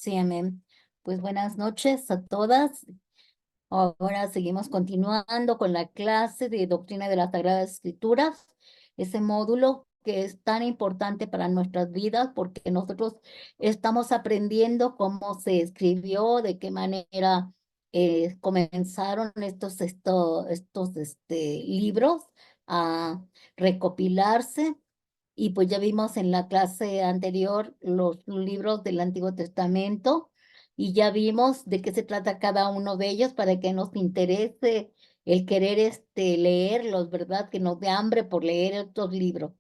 Sí, amén. Pues buenas noches a todas. Ahora seguimos continuando con la clase de Doctrina de las Sagradas Escrituras, ese módulo que es tan importante para nuestras vidas porque nosotros estamos aprendiendo cómo se escribió, de qué manera comenzaron estos libros a recopilarse. Y pues ya vimos en la clase anterior los libros del Antiguo Testamento y ya vimos de qué se trata cada uno de ellos para que nos interese el querer leerlos, ¿verdad? Que nos dé hambre por leer estos libros.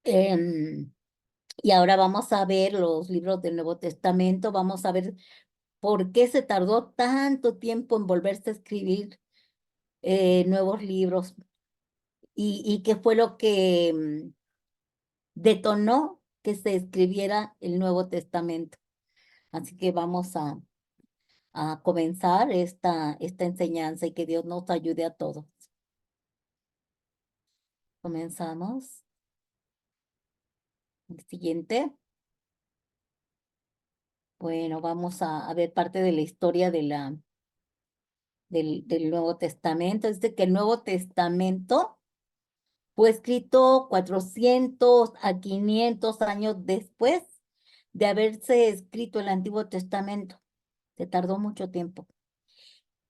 Em, y ahora vamos a ver los libros del Nuevo Testamento, vamos a ver por qué se tardó tanto tiempo en volverse a escribir nuevos libros y qué fue lo que detonó que se escribiera el Nuevo Testamento. Así que vamos a comenzar esta enseñanza y que Dios nos ayude a todos. Comenzamos. El siguiente. Bueno, vamos a ver parte de la historia del Nuevo Testamento. Es de que el Nuevo Testamento fue escrito 400 a 500 años después de haberse escrito el Antiguo Testamento. Se tardó mucho tiempo.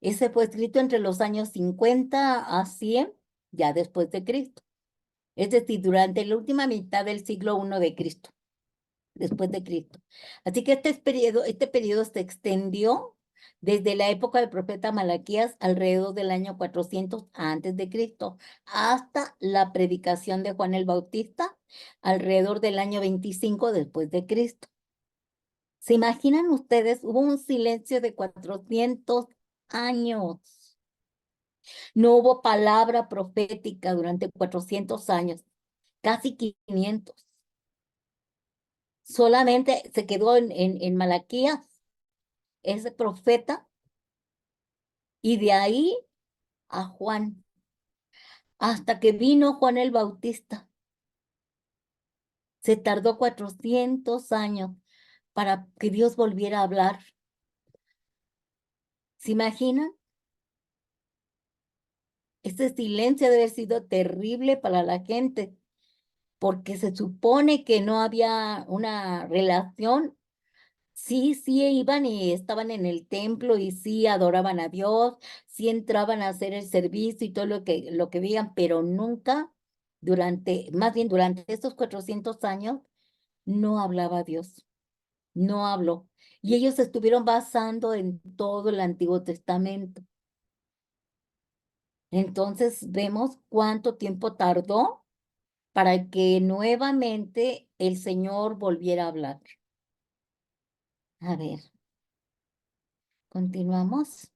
Ese fue escrito entre los años 50 a 100, ya después de Cristo. Es decir, durante la última mitad del siglo I de Cristo, después de Cristo. Así que este periodo se extendió desde la época del profeta Malaquías alrededor del año 400 antes de Cristo, hasta la predicación de Juan el Bautista alrededor del año 25 después de Cristo. ¿Se imaginan ustedes? Hubo un silencio de 400 años. No hubo palabra profética durante 400 años, casi 500. Solamente se quedó en Malaquías, ese profeta, y de ahí a Juan, hasta que vino Juan el Bautista. Se tardó 400 años para que Dios volviera a hablar. ¿Se imaginan? Ese silencio debe haber sido terrible para la gente, porque se supone que no había una relación. Sí, sí iban y estaban en el templo y sí adoraban a Dios, sí entraban a hacer el servicio y todo lo que veían, pero nunca más bien durante estos 400 años, no hablaba Dios, no habló. Y ellos se estuvieron basando en todo el Antiguo Testamento. Entonces vemos cuánto tiempo tardó para que nuevamente el Señor volviera a hablar. A ver, continuamos.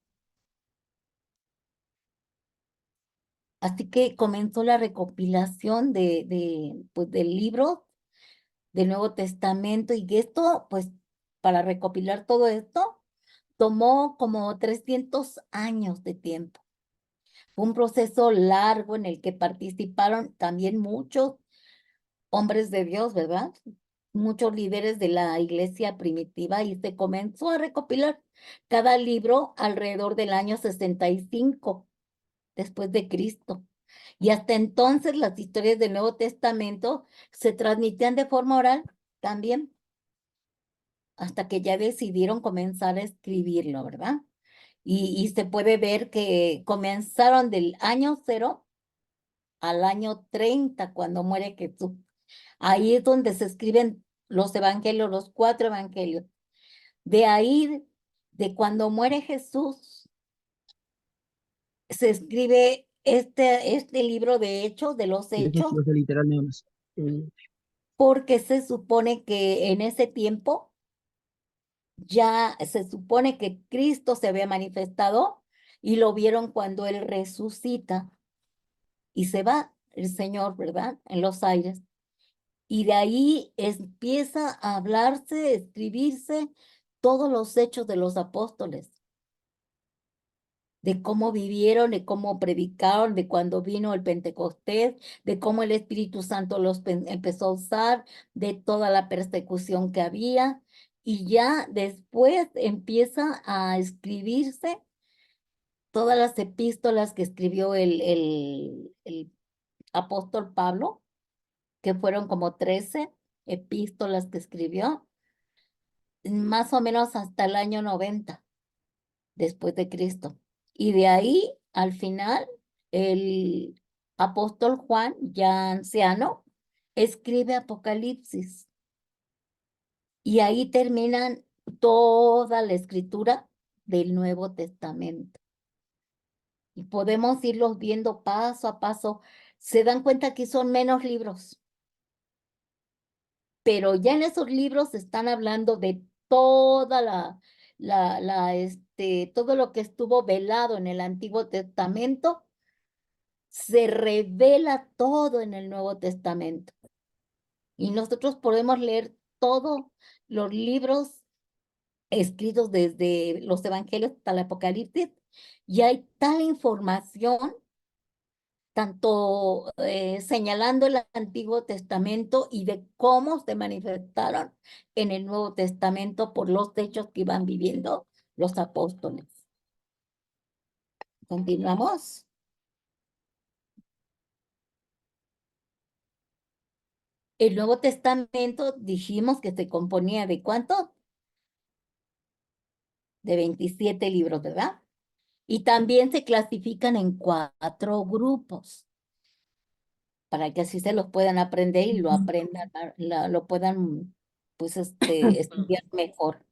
Así que comenzó la recopilación pues, del libro del Nuevo Testamento y que esto, pues, para recopilar todo esto, tomó como 300 años de tiempo. Fue un proceso largo en el que participaron también muchos hombres de Dios, ¿verdad? Muchos líderes de la iglesia primitiva y se comenzó a recopilar cada libro alrededor del año 65 después de Cristo. Y hasta entonces las historias del Nuevo Testamento se transmitían de forma oral también, hasta que ya decidieron comenzar a escribirlo, ¿verdad? Y se puede ver que comenzaron del año 0 al año 30 cuando muere Jesús. Ahí es donde se escriben los evangelios, los 4 evangelios. De ahí, de cuando muere Jesús, se escribe este libro de Hechos, de los Dejes Hechos, los de literal nada más. porque se supone que en ese tiempo ya se supone que Cristo se había manifestado y lo vieron cuando Él resucita y se va el Señor, ¿verdad? En los aires. Y de ahí empieza a hablarse, escribirse todos los hechos de los apóstoles, de cómo vivieron, de cómo predicaron, de cuando vino el Pentecostés, de cómo el Espíritu Santo empezó a usar, de toda la persecución que había y ya después empieza a escribirse todas las epístolas que escribió el apóstol Pablo, que fueron como 13 epístolas que escribió, más o menos hasta el año 90 después de Cristo. Y de ahí, al final, el apóstol Juan, ya anciano, escribe Apocalipsis. Y ahí terminan toda la escritura del Nuevo Testamento. Y podemos irlos viendo paso a paso. Se dan cuenta que son menos libros, pero ya en esos libros están hablando de toda todo lo que estuvo velado en el Antiguo Testamento, se revela todo en el Nuevo Testamento. Y nosotros podemos leer todos los libros escritos desde los evangelios hasta el Apocalipsis, y hay tal información, tanto señalando el Antiguo Testamento y de cómo se manifestaron en el Nuevo Testamento por los hechos que iban viviendo los apóstoles. Continuamos. El Nuevo Testamento dijimos que se componía de ¿cuánto? De 27 libros, ¿verdad? Y también se clasifican en 4 grupos, para que así se los puedan aprender y lo aprendan, lo puedan, pues, estudiar mejor.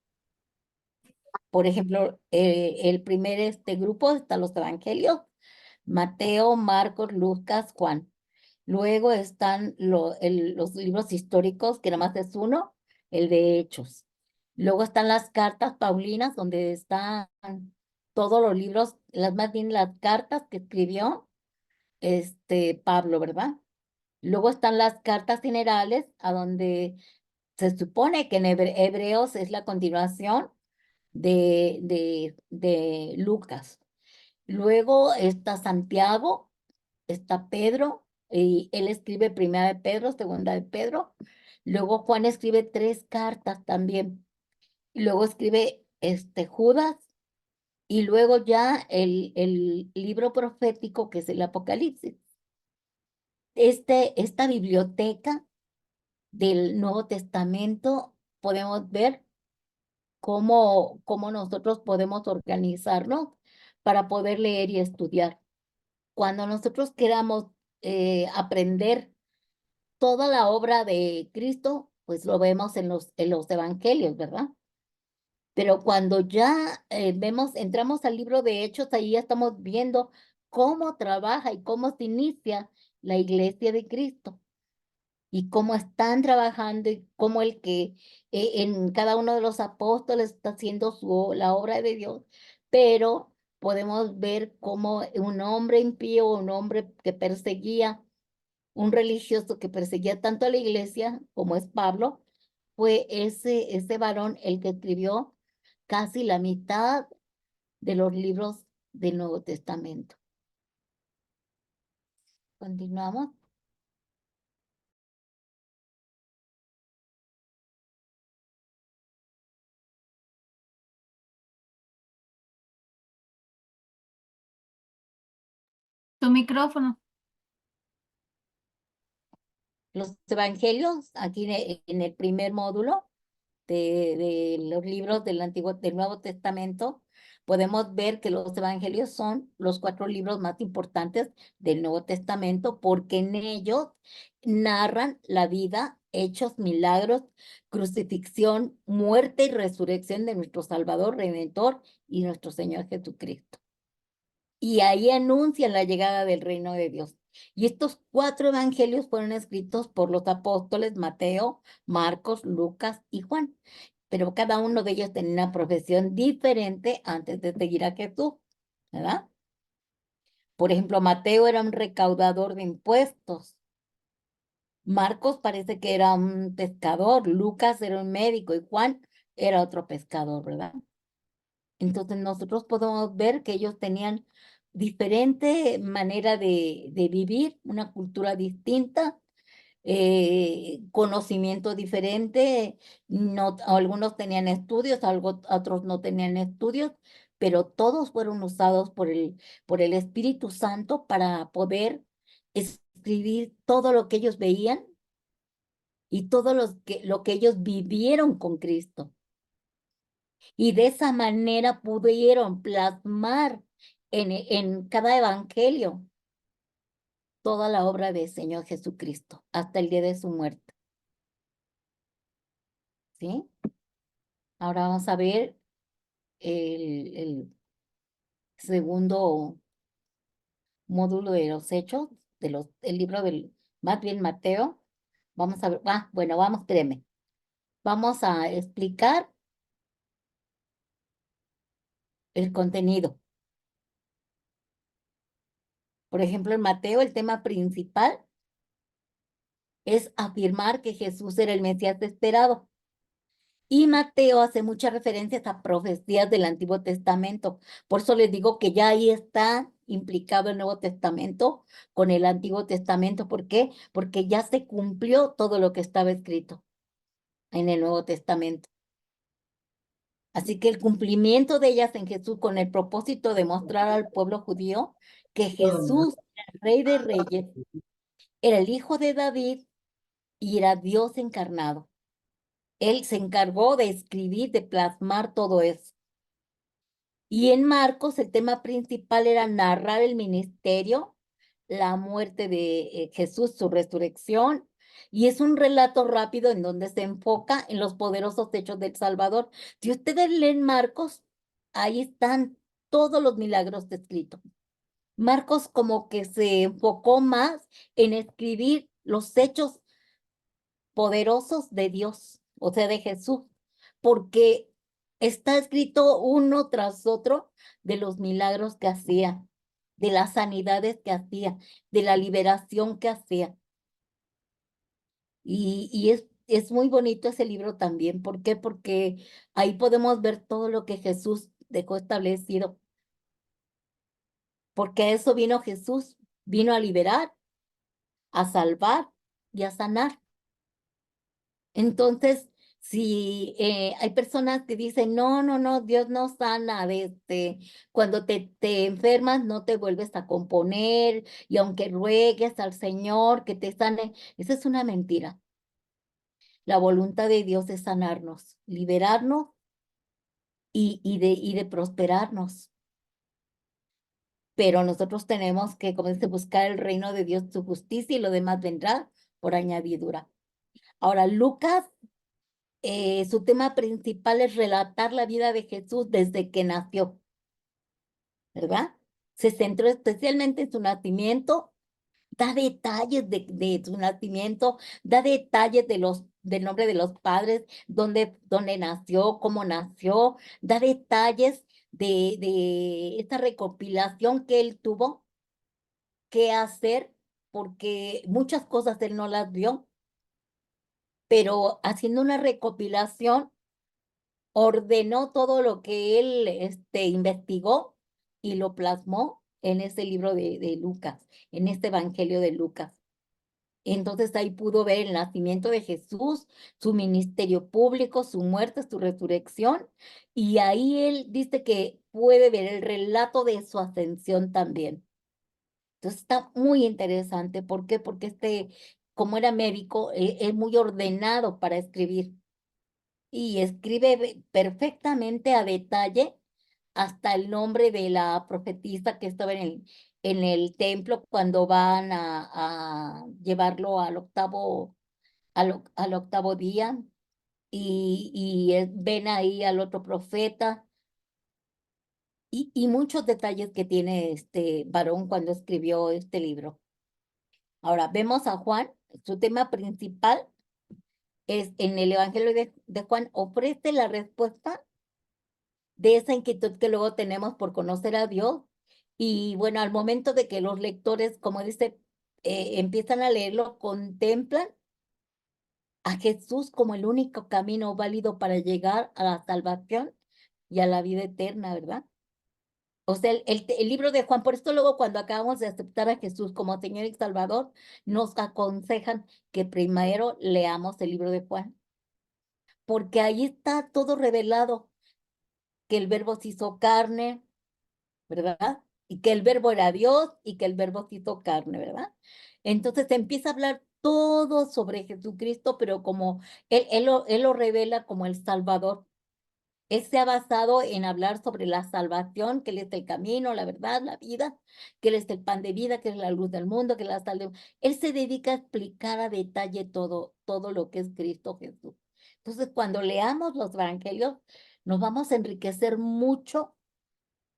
Por ejemplo, el primer grupo están los evangelios, Mateo, Marcos, Lucas, Juan. Luego están los libros históricos, que nada más es uno, el de Hechos. Luego están las cartas paulinas, donde están todos los libros, más bien las cartas que escribió Pablo, ¿verdad? Luego están las cartas generales, a donde se supone que en Hebreos es la continuación de Lucas. Luego está Santiago, está Pedro, y él escribe primera de Pedro, segunda de Pedro. Luego Juan escribe 3 cartas también. Y luego escribe Judas, y luego ya el libro profético, que es el Apocalipsis. Esta biblioteca del Nuevo Testamento, podemos ver cómo nosotros podemos organizarnos para poder leer y estudiar. Cuando nosotros queramos aprender toda la obra de Cristo, pues lo vemos en los evangelios, ¿verdad? Pero cuando ya entramos al libro de Hechos, ahí ya estamos viendo cómo trabaja y cómo se inicia la iglesia de Cristo, y cómo están trabajando, y cómo el que en cada uno de los apóstoles está haciendo la obra de Dios. Pero podemos ver cómo un hombre impío, un hombre que perseguía, un religioso que perseguía tanto a la iglesia como es Pablo, fue ese varón el que escribió casi la mitad de los libros del Nuevo Testamento. Continuamos. Tu micrófono. Los evangelios, aquí en el primer módulo de los libros del Nuevo Testamento, podemos ver que los evangelios son los 4 libros más importantes del Nuevo Testamento, porque en ellos narran la vida, hechos, milagros, crucifixión, muerte y resurrección de nuestro Salvador, Redentor y nuestro Señor Jesucristo. Y ahí anuncian la llegada del reino de Dios. Y estos 4 evangelios fueron escritos por los apóstoles Mateo, Marcos, Lucas y Juan. Pero cada uno de ellos tenía una profesión diferente antes de seguir a Jesús, ¿verdad? Por ejemplo, Mateo era un recaudador de impuestos. Marcos parece que era un pescador. Lucas era un médico y Juan era otro pescador, ¿verdad? Entonces nosotros podemos ver que ellos tenían diferente manera de vivir, una cultura distinta, conocimiento diferente, no, algunos tenían estudios, otros no tenían estudios, pero todos fueron usados por el Espíritu Santo para poder escribir todo lo que ellos veían y todo lo que ellos vivieron con Cristo. Y de esa manera pudieron plasmar en cada evangelio toda la obra del Señor Jesucristo hasta el día de su muerte. ¿Sí? Ahora vamos a ver el segundo módulo de los hechos, el libro más bien Mateo. Vamos a ver, bueno, vamos, espéreme. Vamos a explicar el contenido. Por ejemplo, en Mateo el tema principal es afirmar que Jesús era el Mesías esperado. Y Mateo hace muchas referencias a profecías del Antiguo Testamento. Por eso les digo que ya ahí está implicado el Nuevo Testamento con el Antiguo Testamento. ¿Por qué? Porque ya se cumplió todo lo que estaba escrito en el Nuevo Testamento. Así que el cumplimiento de ellas en Jesús con el propósito de mostrar al pueblo judío que Jesús era el Rey de Reyes, era el Hijo de David y era Dios encarnado. Él se encargó de escribir, de plasmar todo eso. Y en Marcos el tema principal era narrar el ministerio, la muerte de Jesús, su resurrección, y es un relato rápido en donde se enfoca en los poderosos hechos del Salvador. Si ustedes leen Marcos, ahí están todos los milagros descritos. Marcos como que se enfocó más en escribir los hechos poderosos de Dios, o sea, de Jesús, porque está escrito uno tras otro de los milagros que hacía, de las sanidades que hacía, de la liberación que hacía. Y es muy bonito ese libro también. ¿Por qué? Porque ahí podemos ver todo lo que Jesús dejó establecido. Porque a eso vino Jesús, vino a liberar, a salvar y a sanar. Entonces, si hay personas que dicen, no, no, no, Dios no sana, cuando te enfermas no te vuelves a componer y aunque ruegues al Señor que te sane, esa es una mentira. La voluntad de Dios es sanarnos, liberarnos y de prosperarnos. Pero nosotros tenemos que, como dice, buscar el reino de Dios, su justicia y lo demás vendrá por añadidura. Ahora, Lucas su tema principal es relatar la vida de Jesús desde que nació, ¿verdad? Se centró especialmente en su nacimiento, da detalles de su nacimiento, da detalles del nombre de los padres, dónde nació, cómo nació, da detalles de esta recopilación que él tuvo que hacer, porque muchas cosas él no las vio, pero haciendo una recopilación ordenó todo lo que él investigó y lo plasmó en ese libro de Lucas, en este Evangelio de Lucas. Entonces ahí pudo ver el nacimiento de Jesús, su ministerio público, su muerte, su resurrección, y ahí él dice que puede ver el relato de su ascensión también. Entonces está muy interesante. ¿Por qué? Porque como era médico, es muy ordenado para escribir y escribe perfectamente a detalle hasta el nombre de la profetisa que estaba en el templo cuando van a llevarlo al octavo día y ven ahí al otro profeta y muchos detalles que tiene este varón cuando escribió este libro. Ahora vemos a Juan, su tema principal es en el Evangelio de Juan, ofrece la respuesta de esa inquietud que luego tenemos por conocer a Dios. Y bueno, al momento de que los lectores, como dice, empiezan a leerlo, contemplan a Jesús como el único camino válido para llegar a la salvación y a la vida eterna, ¿verdad? O sea, el libro de Juan, por esto luego cuando acabamos de aceptar a Jesús como Señor y Salvador, nos aconsejan que primero leamos el libro de Juan, porque ahí está todo revelado, que el verbo se hizo carne, ¿verdad? Y que el verbo era Dios y que el verbo se hizo carne, ¿verdad? Entonces se empieza a hablar todo sobre Jesucristo, pero como él lo revela como el Salvador. Él se ha basado en hablar sobre la salvación, que Él es el camino, la verdad, la vida, que Él es el pan de vida, que es la luz del mundo, que es la sal de... Él se dedica a explicar a detalle todo lo que es Cristo Jesús. Entonces, cuando leamos los evangelios, nos vamos a enriquecer mucho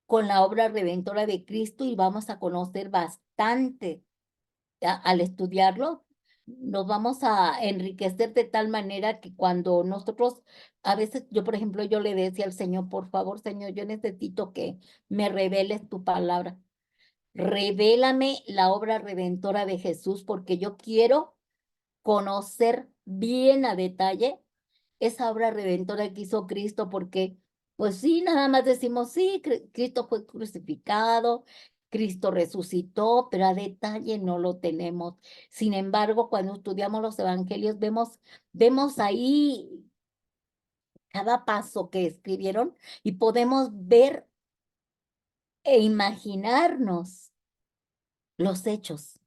con la obra redentora de Cristo y vamos a conocer bastante al estudiarlo, nos vamos a enriquecer de tal manera que cuando nosotros, a veces yo, por ejemplo, yo le decía al Señor, por favor, Señor, yo necesito que me reveles tu palabra. Revélame la obra redentora de Jesús porque yo quiero conocer bien a detalle esa obra redentora que hizo Cristo, porque pues sí, nada más decimos, sí, Cristo fue crucificado, Cristo resucitó, pero a detalle no lo tenemos. Sin embargo, cuando estudiamos los evangelios, vemos ahí cada paso que escribieron y podemos ver e imaginarnos los hechos.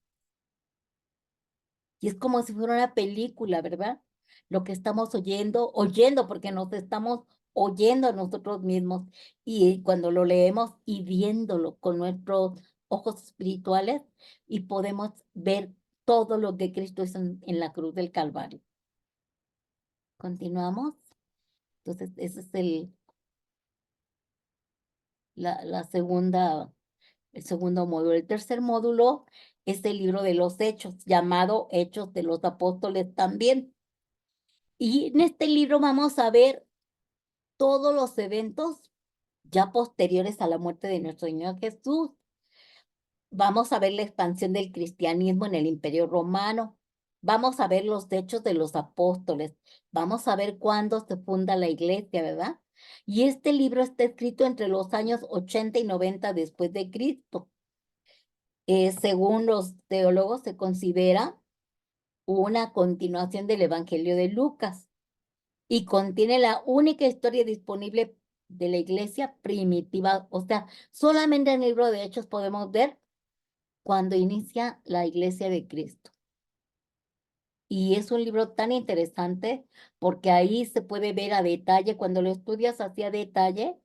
Y es como si fuera una película, ¿verdad? Lo que estamos oyendo porque nos estamos oyendo a nosotros mismos. Y cuando lo leemos y viéndolo con nuestros ojos espirituales y podemos ver todo lo que Cristo hizo en la cruz del Calvario. Continuamos. Entonces, ese es la segunda, el segundo módulo. El tercer módulo es el libro de los Hechos, llamado Hechos de los Apóstoles también. Y en este libro vamos a ver todos los eventos ya posteriores a la muerte de nuestro Señor Jesús. Vamos a ver la expansión del cristianismo en el Imperio Romano. Vamos a ver los hechos de los apóstoles. Vamos a ver cuándo se funda la iglesia, ¿verdad? Y este libro está escrito entre los años 80 y 90 después de Cristo. Según los teólogos, se considera una continuación del Evangelio de Lucas y contiene la única historia disponible de la iglesia primitiva. O sea, solamente en el libro de Hechos podemos ver cuando inicia la iglesia de Cristo. Y es un libro tan interesante porque ahí se puede ver a detalle, cuando lo estudias así a detalle,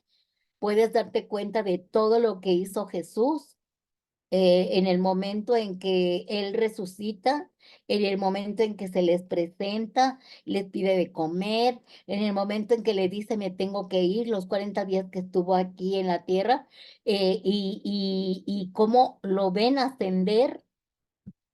puedes darte cuenta de todo lo que hizo Jesús en el momento en que Él resucita, en el momento en que se les presenta, les pide de comer, en el momento en que le dice, me tengo que ir, los 40 días que estuvo aquí en la tierra, y cómo lo ven ascender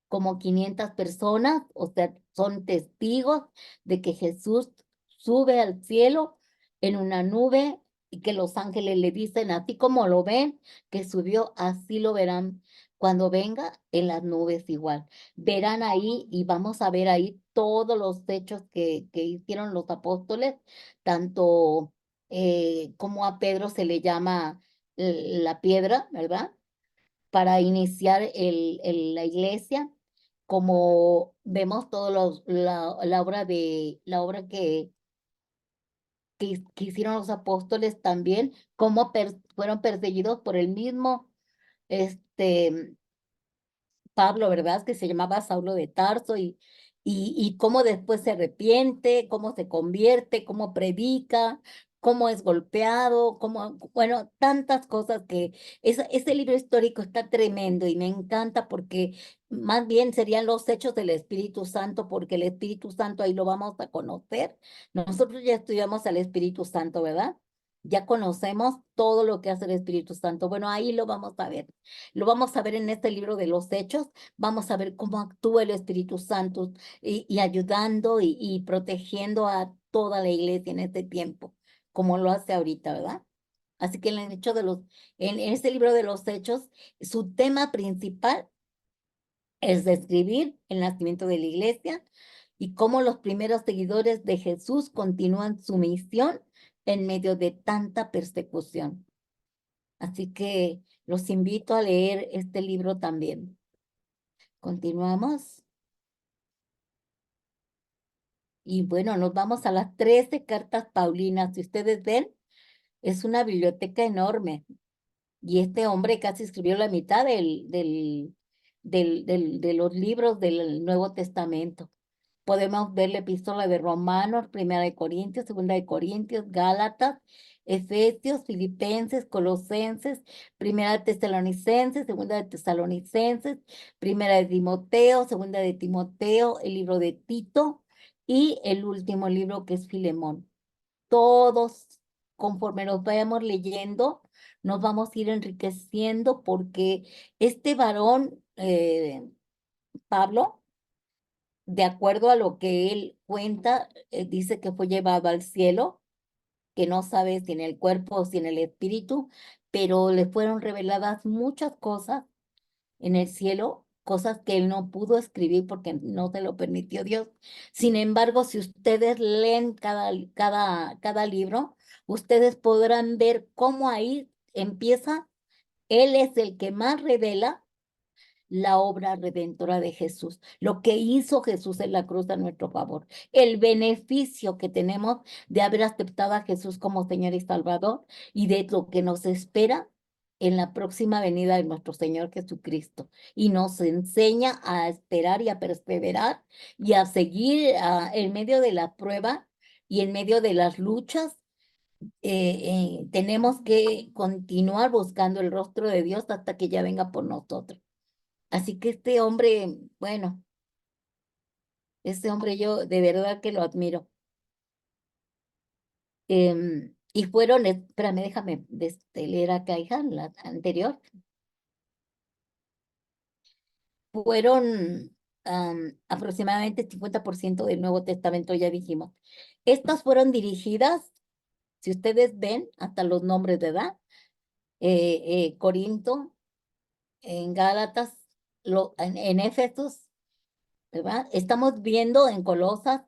como 500 personas, o sea, son testigos de que Jesús sube al cielo en una nube y que los ángeles le dicen, así como lo ven, que subió, así lo verán cuando venga en las nubes igual. Verán ahí y vamos a ver ahí todos los hechos que hicieron los apóstoles, tanto como a Pedro se le llama la piedra, ¿verdad? Para iniciar la iglesia, como vemos todos la obra que hicieron los apóstoles también, cómo fueron perseguidos por el mismo este Pablo, ¿verdad? Que se llamaba Saulo de Tarso y cómo después se arrepiente, cómo se convierte, cómo predica, cómo es golpeado, cómo, bueno, tantas cosas que ese libro histórico está tremendo y me encanta porque más bien serían los hechos del Espíritu Santo, porque el Espíritu Santo ahí lo vamos a conocer. Nosotros ya estudiamos al Espíritu Santo, ¿verdad? Ya conocemos todo lo que hace el Espíritu Santo. Bueno, ahí lo vamos a ver. Lo vamos a ver en este libro de los Hechos. Vamos a ver cómo actúa el Espíritu Santo y ayudando y protegiendo a toda la iglesia en este tiempo, como lo hace ahorita, ¿verdad? Así que en este libro de los Hechos, su tema principal es describir el nacimiento de la iglesia y cómo los primeros seguidores de Jesús continúan su misión en medio de tanta persecución. Así que los invito a leer este libro también. Continuamos. Y bueno, nos vamos a las 13 cartas Paulinas. Si ustedes ven, es una biblioteca enorme. Y este hombre casi escribió la mitad de los libros del Nuevo Testamento. Podemos ver la epístola de Romanos, Primera de Corintios, Segunda de Corintios, Gálatas, Efesios, Filipenses, Colosenses, Primera de Tesalonicenses, Segunda de Tesalonicenses, Primera de Timoteo, Segunda de Timoteo, el libro de Tito y el último libro que es Filemón. Todos, conforme nos vayamos leyendo, nos vamos a ir enriqueciendo porque este varón, Pablo, de acuerdo a lo que él cuenta, dice que fue llevado al cielo, que no sabe si en el cuerpo o si en el espíritu, pero le fueron reveladas muchas cosas en el cielo, cosas que él no pudo escribir porque no se lo permitió Dios. Sin embargo, si ustedes leen cada libro, ustedes podrán ver cómo ahí empieza, él es el que más revela la obra redentora de Jesús, lo que hizo Jesús en la cruz a nuestro favor, el beneficio que tenemos de haber aceptado a Jesús como Señor y Salvador y de lo que nos espera en la próxima venida de nuestro Señor Jesucristo. Y nos enseña a esperar y a perseverar y a seguir en medio de la prueba y en medio de las luchas. Tenemos que continuar buscando el rostro de Dios hasta que ya venga por nosotros. Así que este hombre, bueno, este hombre yo de verdad que lo admiro. Y fueron, espérame, déjame leer acá, hija, la anterior. Fueron aproximadamente 50% del Nuevo Testamento, ya dijimos. Estas fueron dirigidas, si ustedes ven, hasta los nombres de edad, Corinto, en Gálatas, en Éfesos, ¿verdad? Estamos viendo en Colosas,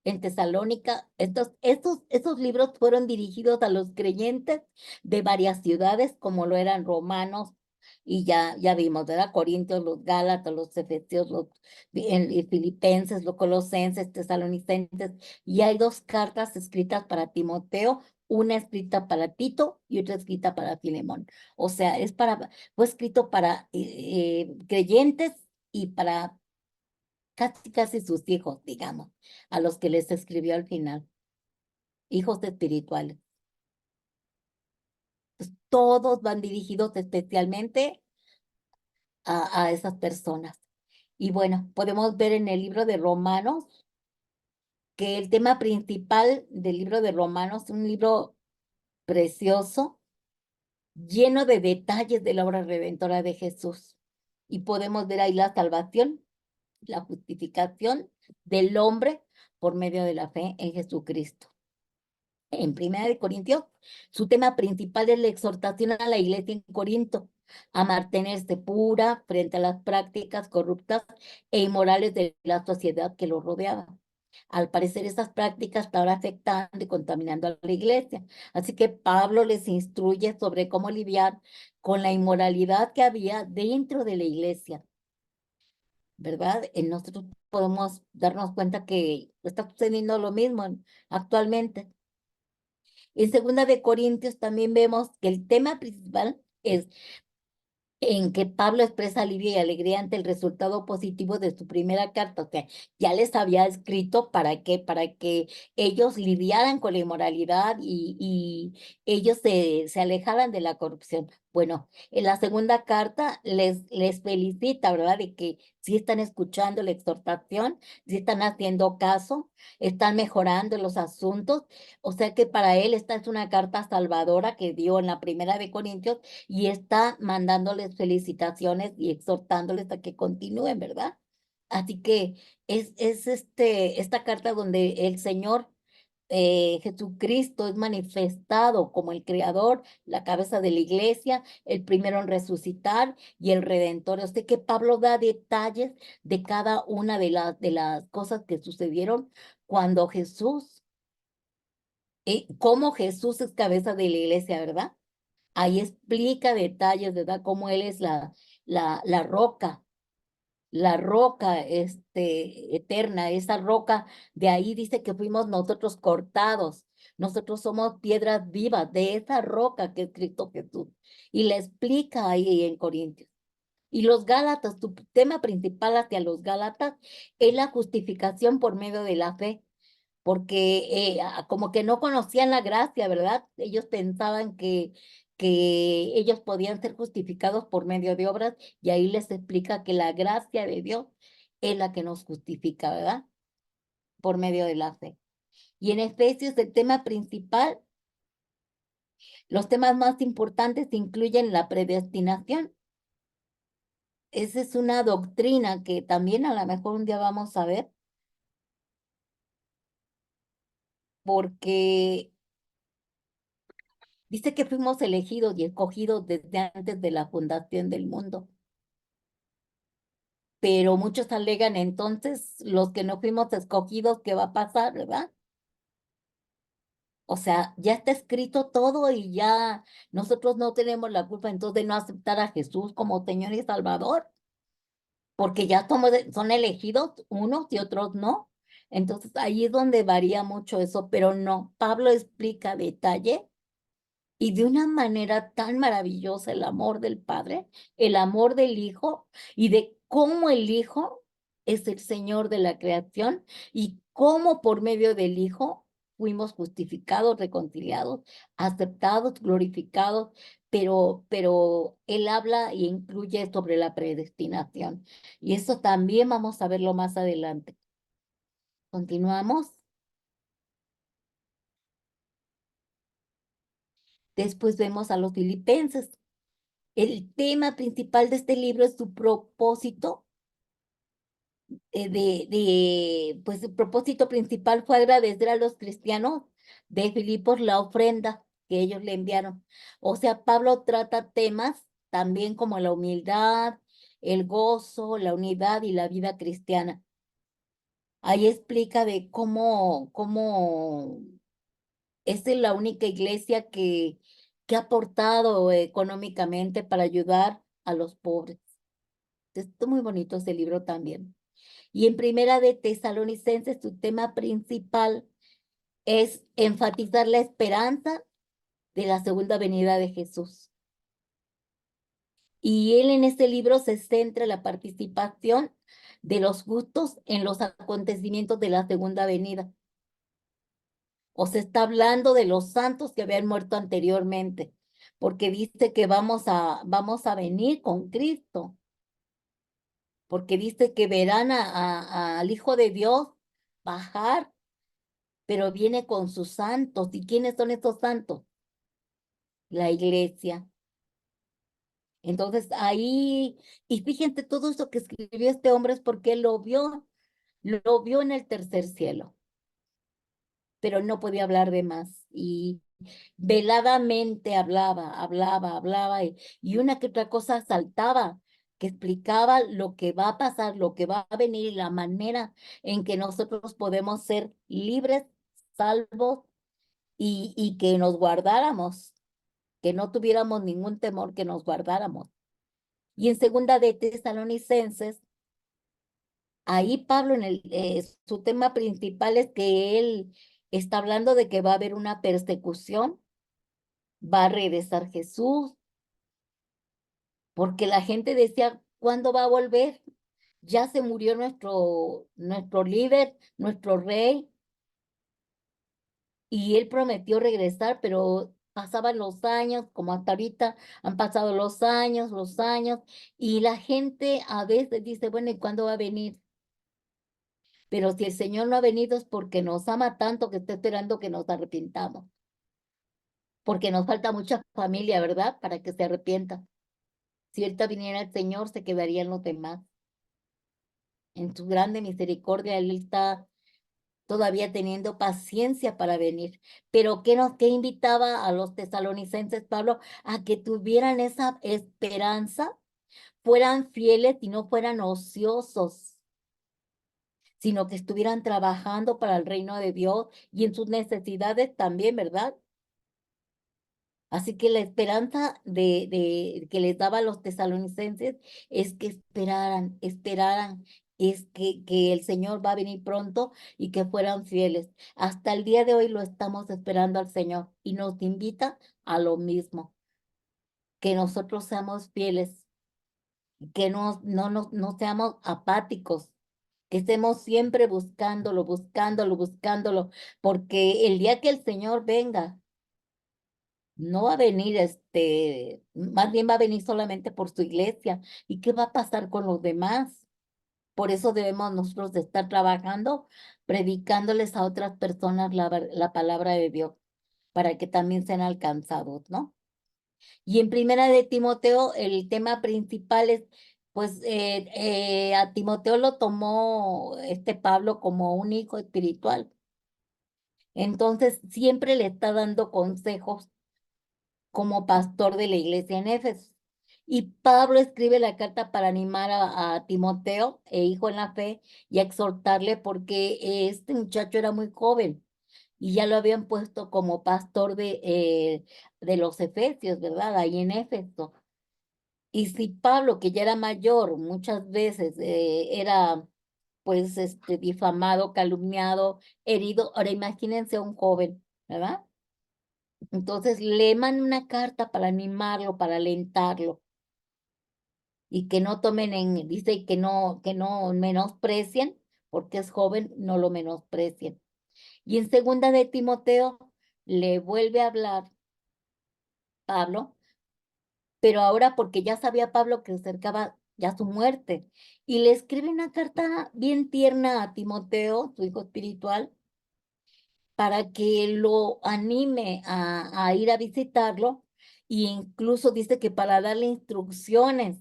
en Tesalónica. Estos libros fueron dirigidos a los creyentes de varias ciudades, como lo eran Romanos, y ya vimos, ¿verdad? Corintios, los Gálatas, los Efesios, los Filipenses, los Colosenses, Tesalonicenses, y hay dos cartas escritas para Timoteo, una escrita para Tito y otra escrita para Filemón. O sea, fue escrito para creyentes y para casi sus hijos, digamos, a los que les escribió al final, hijos espirituales. Pues, todos van dirigidos especialmente a esas personas. Y bueno, podemos ver en el libro de Romanos que el tema principal del libro de Romanos es un libro precioso, lleno de detalles de la obra redentora de Jesús. Y podemos ver ahí la salvación, la justificación del hombre por medio de la fe en Jesucristo. En Primera de Corintios, su tema principal es la exhortación a la iglesia en Corinto a mantenerse pura frente a las prácticas corruptas e inmorales de la sociedad que lo rodeaba. Al parecer, esas prácticas estaban afectando y contaminando a la iglesia. Así que Pablo les instruye sobre cómo lidiar con la inmoralidad que había dentro de la iglesia, ¿verdad? Nosotros podemos darnos cuenta que está sucediendo lo mismo actualmente. En Segunda de Corintios también vemos que el tema principal es en que Pablo expresa alivio y alegría ante el resultado positivo de su primera carta. O sea, ya les había escrito para qué, para que ellos lidiaran con la inmoralidad y ellos se alejaran de la corrupción. Bueno, en la segunda carta les felicita, ¿verdad? De que sí están escuchando la exhortación, sí están haciendo caso, están mejorando los asuntos. O sea que para él esta es una carta salvadora que dio en la primera de Corintios y está mandándoles felicitaciones y exhortándoles a que continúen, ¿verdad? Así que es esta carta donde el Señor Jesucristo es manifestado como el creador, la cabeza de la iglesia, el primero en resucitar y el redentor. Yo sé que Pablo da detalles de cada una de las cosas que sucedieron cuando cómo Jesús es cabeza de la iglesia, ¿verdad? Ahí explica detalles, ¿verdad? Cómo Él es la roca, eterna, esa roca, de ahí dice que fuimos nosotros cortados. Nosotros somos piedras vivas de esa roca que es Cristo Jesús. Y le explica ahí en Corintios. Y los Gálatas, tu tema principal hacia los Gálatas es la justificación por medio de la fe, porque como que no conocían la gracia, ¿verdad? Ellos pensaban que ellos podían ser justificados por medio de obras, y ahí les explica que la gracia de Dios es la que nos justifica, ¿verdad? Por medio de la fe. Y en Efesios, el tema principal, los temas más importantes incluyen la predestinación. Esa es una doctrina que también a lo mejor un día vamos a ver, porque dice que fuimos elegidos y escogidos desde antes de la fundación del mundo. Pero muchos alegan entonces, los que no fuimos escogidos, ¿qué va a pasar, verdad? O sea, ya está escrito todo y ya nosotros no tenemos la culpa entonces de no aceptar a Jesús como Señor y Salvador, porque ya son elegidos unos y otros no. Entonces ahí es donde varía mucho eso, pero no, Pablo explica a detalle y de una manera tan maravillosa el amor del Padre, el amor del Hijo y de cómo el Hijo es el Señor de la creación y cómo por medio del Hijo fuimos justificados, reconciliados, aceptados, glorificados, pero Él habla y incluye sobre la predestinación. Y eso también vamos a verlo más adelante. Continuamos. Después vemos a los filipenses. El tema principal de este libro es su propósito, pues el propósito principal fue agradecer a los cristianos de Filipos la ofrenda que ellos le enviaron. O sea, Pablo trata temas también como la humildad, el gozo, la unidad y la vida cristiana. Ahí explica de cómo esta es la única iglesia que ha aportado económicamente para ayudar a los pobres. Está muy bonito ese libro también. Y en Primera de Tesalonicenses, su tema principal es enfatizar la esperanza de la segunda venida de Jesús. Y él en este libro se centra en la participación de los justos en los acontecimientos de la segunda venida. O se está hablando de los santos que habían muerto anteriormente, porque dice que vamos a venir con Cristo, porque dice que verán al Hijo de Dios bajar, pero viene con sus santos. ¿Y quiénes son estos santos? La iglesia. Entonces ahí, y fíjense, todo eso que escribió este hombre es porque él lo vio en el tercer cielo, pero no podía hablar de más. Y veladamente hablaba, y una que otra cosa saltaba, que explicaba lo que va a pasar, lo que va a venir y la manera en que nosotros podemos ser libres, salvos y que nos guardáramos, que no tuviéramos ningún temor, que nos guardáramos. Y en segunda de Tesalonicenses, ahí Pablo su tema principal es que él está hablando de que va a haber una persecución, va a regresar Jesús, porque la gente decía, ¿cuándo va a volver? Ya se murió nuestro líder, nuestro rey, y él prometió regresar, pero pasaban los años, como hasta ahorita han pasado los años, y la gente a veces dice, bueno, ¿y cuándo va a venir? Pero si el Señor no ha venido es porque nos ama tanto que está esperando que nos arrepintamos, porque nos falta mucha familia, ¿verdad? Para que se arrepienta. Si ahorita viniera el Señor, se quedarían los demás. En su grande misericordia, Él está todavía teniendo paciencia para venir. Pero ¿qué invitaba a los tesalonicenses, Pablo? A que tuvieran esa esperanza, fueran fieles y no fueran ociosos, sino que estuvieran trabajando para el reino de Dios y en sus necesidades también, ¿verdad? Así que la esperanza que les daba a los tesalonicenses es que esperaran, es que el Señor va a venir pronto y que fueran fieles. Hasta el día de hoy lo estamos esperando al Señor y nos invita a lo mismo, que nosotros seamos fieles, que no seamos apáticos, que estemos siempre buscándolo, buscándolo, buscándolo, porque el día que el Señor venga, no va a venir, más bien va a venir solamente por su iglesia. ¿Y qué va a pasar con los demás? Por eso debemos nosotros de estar trabajando, predicándoles a otras personas la palabra de Dios, para que también sean alcanzados, ¿no? Y en Primera de Timoteo, el tema principal es, pues, a Timoteo lo tomó este Pablo como un hijo espiritual. Entonces, siempre le está dando consejos como pastor de la iglesia en Éfeso. Y Pablo escribe la carta para animar a Timoteo, hijo en la fe, y a exhortarle porque este muchacho era muy joven y ya lo habían puesto como pastor de los Efesios, ¿verdad? Ahí en Éfeso. Y si Pablo, que ya era mayor, muchas veces era pues difamado, calumniado, herido, ahora imagínense a un joven, ¿verdad? Entonces le manda una carta para animarlo, para alentarlo y que no tomen dice que no menosprecien, porque es joven, no lo menosprecien. Y en segunda de Timoteo le vuelve a hablar Pablo, pero ahora porque ya sabía Pablo que se acercaba ya su muerte y le escribe una carta bien tierna a Timoteo, su hijo espiritual, para que lo anime a ir a visitarlo, e incluso dice que para darle instrucciones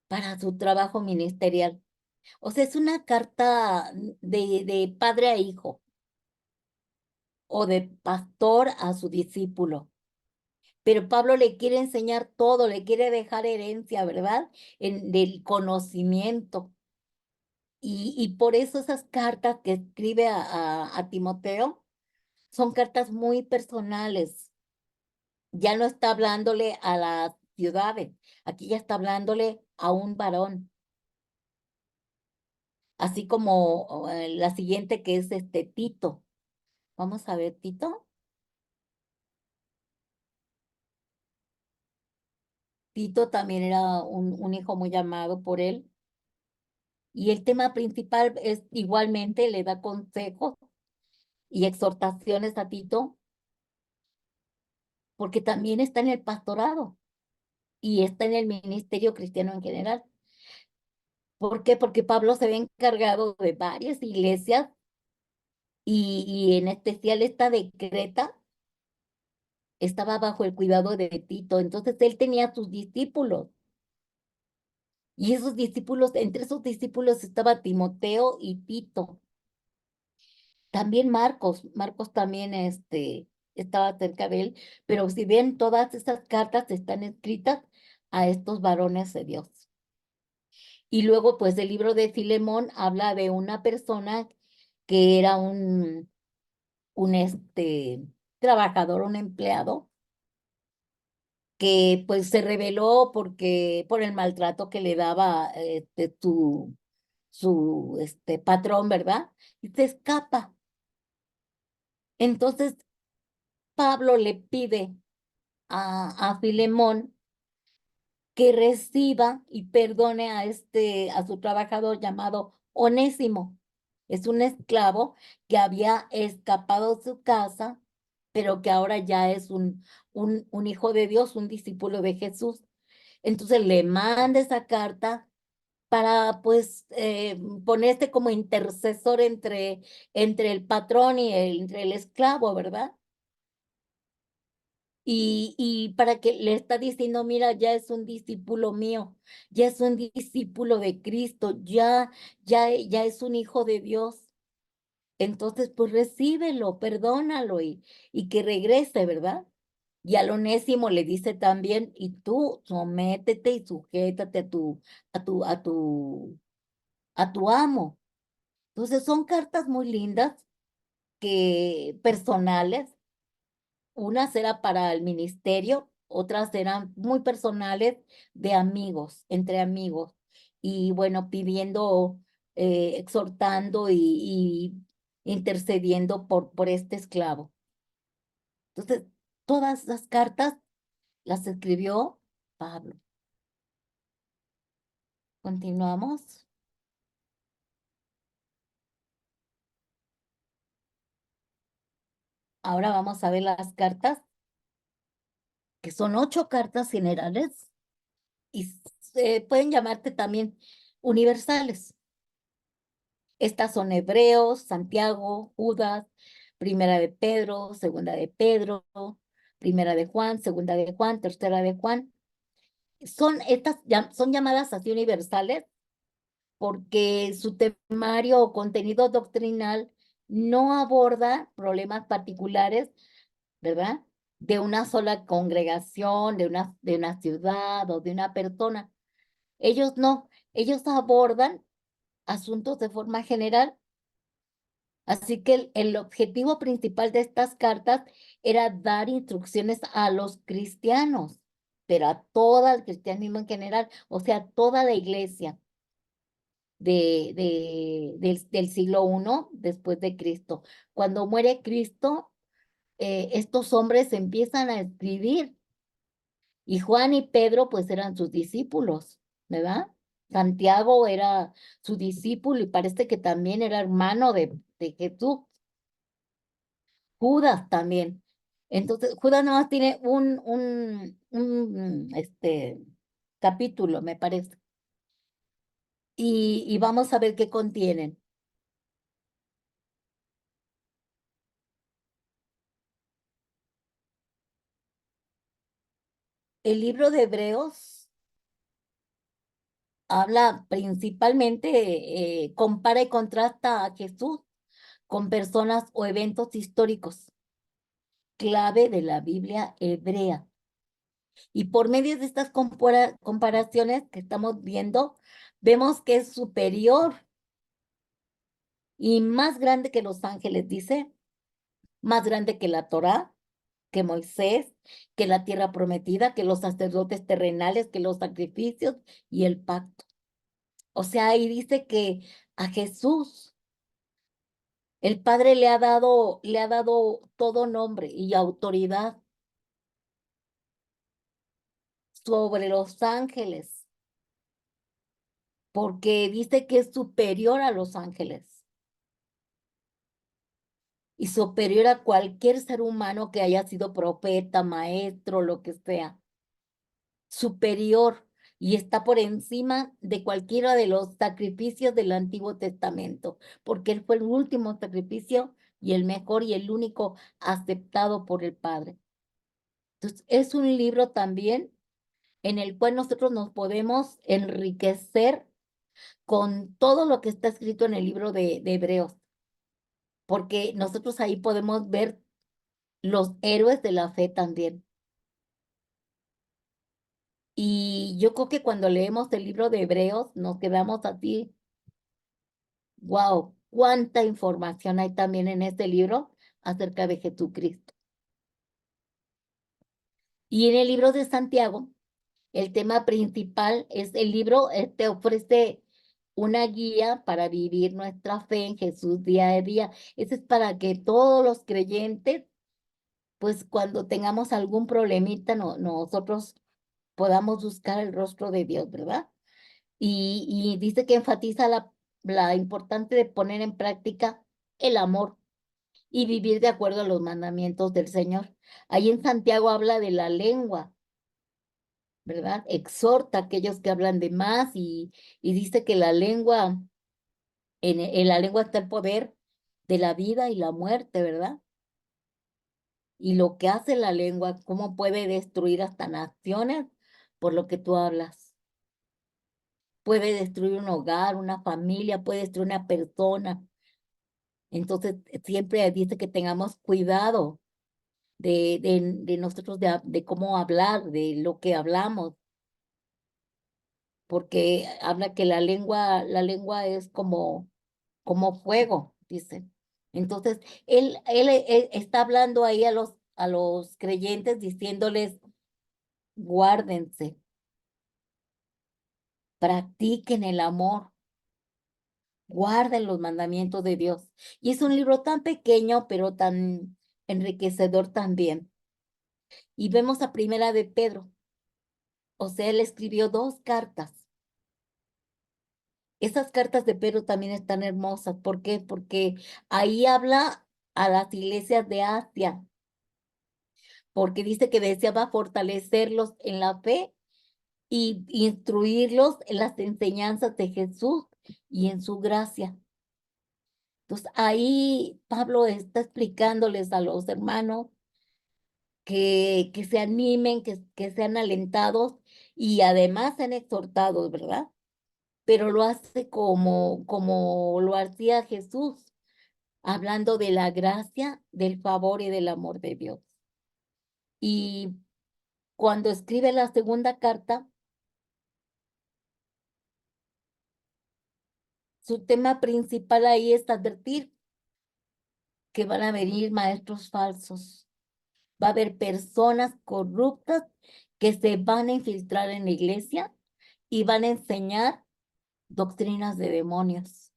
para su trabajo ministerial. O sea, es una carta de padre a hijo o de pastor a su discípulo. Pero Pablo le quiere enseñar todo, le quiere dejar herencia, ¿verdad? Del conocimiento. Y por eso esas cartas que escribe a Timoteo son cartas muy personales. Ya no está hablándole a las ciudades, aquí ya está hablándole a un varón. Así como la siguiente que es Tito. Vamos a ver, Tito. Tito también era un hijo muy amado por él. Y el tema principal es igualmente, le da consejos y exhortaciones a Tito, porque también está en el pastorado y está en el ministerio cristiano en general. ¿Por qué? Porque Pablo se ve encargado de varias iglesias y en especial esta de Creta estaba bajo el cuidado de Tito. Entonces él tenía sus discípulos. Y esos discípulos, entre esos discípulos estaba Timoteo y Tito. También Marcos también estaba cerca de él, pero si ven, todas estas cartas están escritas a estos varones de Dios. Y luego, pues, el libro de Filemón habla de una persona que era un trabajador, un empleado, que pues se rebeló por el maltrato que le daba su patrón, ¿verdad? Y se escapa. Entonces Pablo le pide a Filemón que reciba y perdone a su trabajador llamado Onésimo. Es un esclavo que había escapado de su casa, pero que ahora ya es un hijo de Dios, un discípulo de Jesús. Entonces le manda esa carta para pues ponerse como intercesor entre el patrón y entre el esclavo, ¿verdad? Y para que le está diciendo, mira, ya es un discípulo mío, ya es un discípulo de Cristo, ya es un hijo de Dios. Entonces, pues recíbelo, perdónalo y que regrese, ¿verdad? Y al Onésimo le dice también, y tú sométete y sujétate a tu amo. Entonces, son cartas muy lindas, personales, Unas eran para el ministerio, otras eran muy personales de amigos, entre amigos. Y bueno, pidiendo, exhortando y intercediendo por este esclavo. Entonces, todas las cartas las escribió Pablo. Continuamos. Ahora vamos a ver las cartas, que son 8 cartas generales y pueden llamarte también universales. Estas son Hebreos, Santiago, Judas, Primera de Pedro, Segunda de Pedro, Primera de Juan, Segunda de Juan, Tercera de Juan. Son llamadas así universales porque su temario o contenido doctrinal no aborda problemas particulares, ¿verdad? De una sola congregación, de una ciudad o de una persona. Ellos no, ellos abordan asuntos de forma general. Así que el objetivo principal de estas cartas era dar instrucciones a los cristianos, pero a todo el cristianismo en general, o sea, toda la iglesia del siglo I después de Cristo. Cuando muere Cristo, estos hombres empiezan a escribir y Juan y Pedro pues eran sus discípulos, ¿verdad? Santiago era su discípulo y parece que también era hermano de Jesús. Judas también. Entonces, Judas nada más tiene un capítulo, me parece. Y vamos a ver qué contienen. El libro de Hebreos habla principalmente, compara y contrasta a Jesús con personas o eventos históricos clave de la Biblia hebrea. Y por medio de estas comparaciones que estamos viendo, vemos que es superior y más grande que los ángeles, dice, más grande que la Torá, que Moisés, que la tierra prometida, que los sacerdotes terrenales, que los sacrificios y el pacto. O sea, ahí dice que a Jesús el Padre le ha dado todo nombre y autoridad sobre los ángeles, porque dice que es superior a los ángeles y superior a cualquier ser humano que haya sido profeta, maestro, lo que sea. Superior y está por encima de cualquiera de los sacrificios del Antiguo Testamento, porque Él fue el último sacrificio y el mejor y el único aceptado por el Padre. Entonces, es un libro también en el cual nosotros nos podemos enriquecer con todo lo que está escrito en el libro de Hebreos, porque nosotros ahí podemos ver los héroes de la fe también. Y yo creo que cuando leemos el libro de Hebreos nos quedamos así, wow, cuánta información hay también en este libro acerca de Jesucristo. Y en el libro de Santiago, el tema principal es el libro, te ofrece una guía para vivir nuestra fe en Jesús día a día. Ese es para que todos los creyentes, pues cuando tengamos algún problemita, nosotros podamos buscar el rostro de Dios, ¿verdad? Y dice que enfatiza la importancia de poner en práctica el amor y vivir de acuerdo a los mandamientos del Señor. Ahí en Santiago habla de la lengua, ¿verdad? Exhorta a aquellos que hablan de más y dice que la lengua, en la lengua está el poder de la vida y la muerte, ¿verdad? Y lo que hace la lengua, cómo puede destruir hasta naciones por lo que tú hablas. Puede destruir un hogar, una familia, puede destruir una persona. Entonces, siempre dice que tengamos cuidado de nosotros, de cómo hablar, de lo que hablamos, porque habla que la lengua es como fuego, dice. Entonces, él está hablando ahí a los creyentes diciéndoles, guárdense, practiquen el amor, guarden los mandamientos de Dios. Y es un libro tan pequeño, pero tan enriquecedor también. Y vemos a Primera de Pedro. O sea, él escribió 2 cartas. Esas cartas de Pedro también están hermosas. ¿Por qué? Porque ahí habla a las iglesias de Asia, porque dice que deseaba fortalecerlos en la fe y instruirlos en las enseñanzas de Jesús y en su gracia. Entonces, ahí Pablo está explicándoles a los hermanos que se animen, que sean alentados y además sean exhortados, ¿verdad? Pero lo hace como lo hacía Jesús, hablando de la gracia, del favor y del amor de Dios. Y cuando escribe la segunda carta, su tema principal ahí es advertir que van a venir maestros falsos. Va a haber personas corruptas que se van a infiltrar en la iglesia y van a enseñar doctrinas de demonios.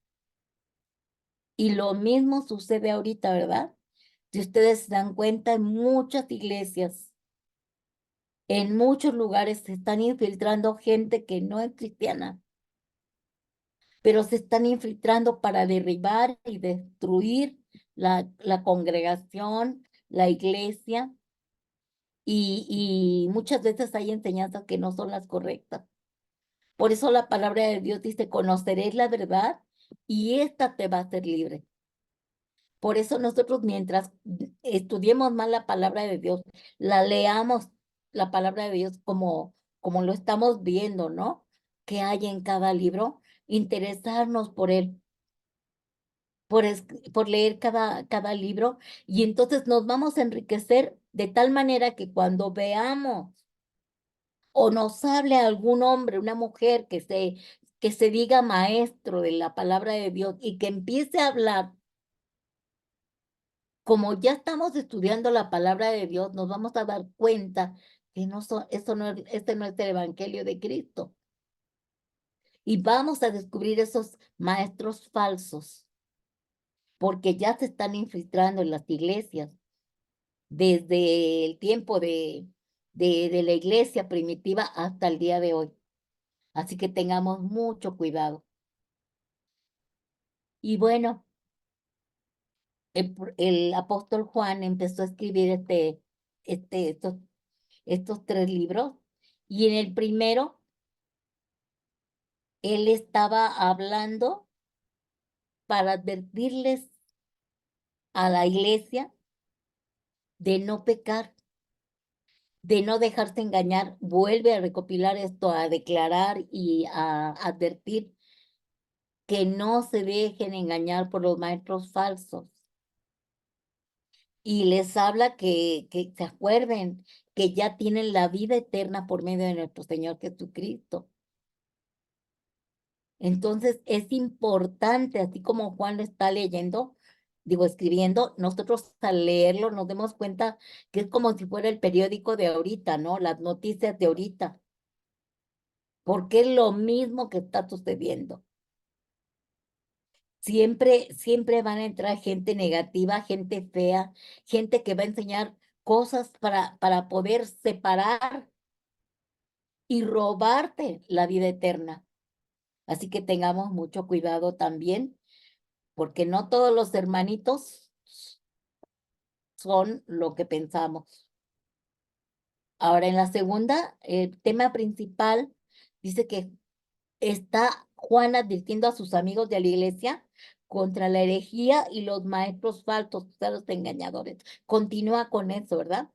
Y lo mismo sucede ahorita, ¿verdad? Si ustedes se dan cuenta, en muchas iglesias, en muchos lugares se están infiltrando gente que no es cristiana, pero se están infiltrando para derribar y destruir la congregación, la iglesia, y muchas veces hay enseñanzas que no son las correctas. Por eso la palabra de Dios dice, conoceréis la verdad y esta te va a hacer libre. Por eso nosotros mientras estudiemos más la palabra de Dios, la leamos la palabra de Dios como lo estamos viendo, ¿no? Que hay en cada libro, interesarnos por él, por leer cada libro, y entonces nos vamos a enriquecer de tal manera que cuando veamos o nos hable algún hombre, una mujer que se diga maestro de la palabra de Dios y que empiece a hablar, como ya estamos estudiando la palabra de Dios, nos vamos a dar cuenta que este no es el evangelio de Cristo. Y vamos a descubrir esos maestros falsos, porque ya se están infiltrando en las iglesias desde el tiempo de la iglesia primitiva hasta el día de hoy. Así que tengamos mucho cuidado. Y bueno, el apóstol Juan empezó a escribir estos 3 libros, y en el primero él estaba hablando para advertirles a la iglesia de no pecar, de no dejarse engañar. Vuelve a recopilar esto, a declarar y a advertir que no se dejen engañar por los maestros falsos. Y les habla que se acuerden que ya tienen la vida eterna por medio de nuestro Señor Jesucristo. Entonces es importante, así como Juan lo está leyendo, escribiendo, nosotros al leerlo nos demos cuenta que es como si fuera el periódico de ahorita, ¿no? Las noticias de ahorita, porque es lo mismo que está sucediendo. Siempre van a entrar gente negativa, gente fea, gente que va a enseñar cosas para poder separar y robarte la vida eterna. Así que tengamos mucho cuidado también, porque no todos los hermanitos son lo que pensamos. Ahora, en la segunda, el tema principal dice que está Juan advirtiendo a sus amigos de la iglesia contra la herejía y los maestros falsos, o sea, los engañadores. Continúa con eso, ¿verdad?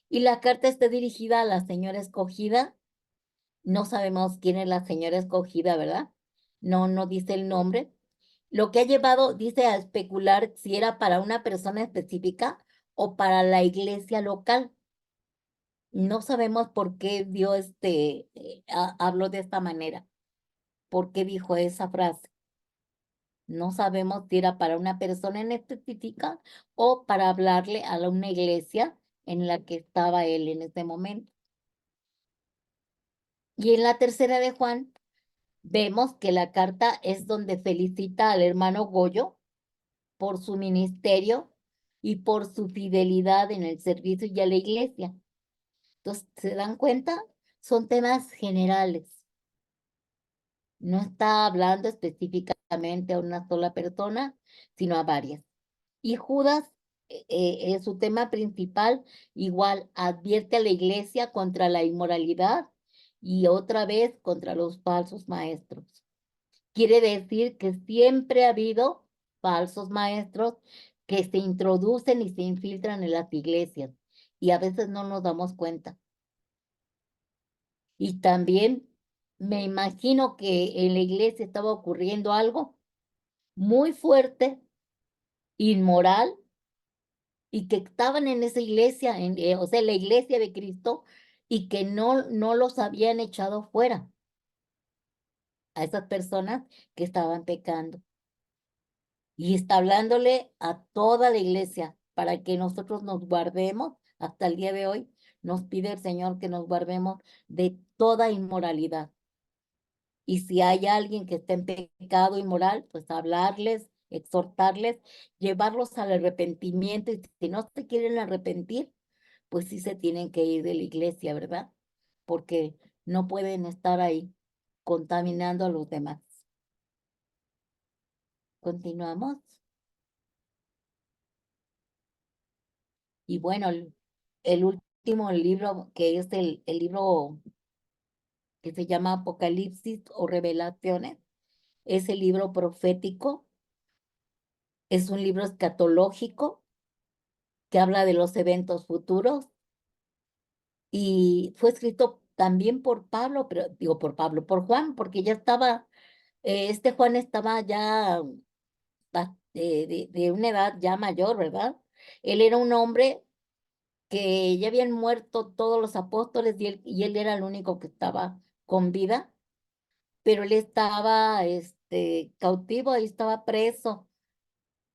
Y la carta está dirigida a la señora escogida. No sabemos quién es la señora escogida, ¿verdad? No dice el nombre. Lo que ha llevado, dice, a especular si era para una persona específica o para la iglesia local. No sabemos por qué Dios habló de esta manera, por qué dijo esa frase. No sabemos si era para una persona en específica o para hablarle a una iglesia en la que estaba él en ese momento. Y en la tercera de Juan, vemos que la carta es donde felicita al hermano Goyo por su ministerio y por su fidelidad en el servicio y a la iglesia. Entonces, ¿se dan cuenta? Son temas generales. No está hablando específicamente a una sola persona, sino a varias. Y Judas, su tema principal, igual advierte a la iglesia contra la inmoralidad y otra vez contra los falsos maestros. Quiere decir que siempre ha habido falsos maestros que se introducen y se infiltran en las iglesias y a veces no nos damos cuenta. Y también me imagino que en la iglesia estaba ocurriendo algo muy fuerte, inmoral, y que estaban en esa iglesia, o sea, la iglesia de Cristo, y que no los habían echado fuera a esas personas que estaban pecando. Y está hablándole a toda la iglesia para que nosotros nos guardemos, hasta el día de hoy, nos pide el Señor que nos guardemos de toda inmoralidad. Y si hay alguien que está en pecado inmoral, pues hablarles, exhortarles, llevarlos al arrepentimiento. Y si no se quieren arrepentir, pues sí se tienen que ir de la iglesia, ¿verdad? Porque no pueden estar ahí contaminando a los demás. Continuamos. Y bueno, el último libro, que es el libro que se llama Apocalipsis o Revelaciones, es el libro profético, es un libro escatológico que habla de los eventos futuros y fue escrito también por Pablo, pero digo por Pablo, por Juan, porque ya estaba, este Juan estaba ya de una edad ya mayor, ¿verdad? Él era un hombre que ya habían muerto todos los apóstoles y él era el único que estaba con vida, pero él estaba cautivo, ahí estaba preso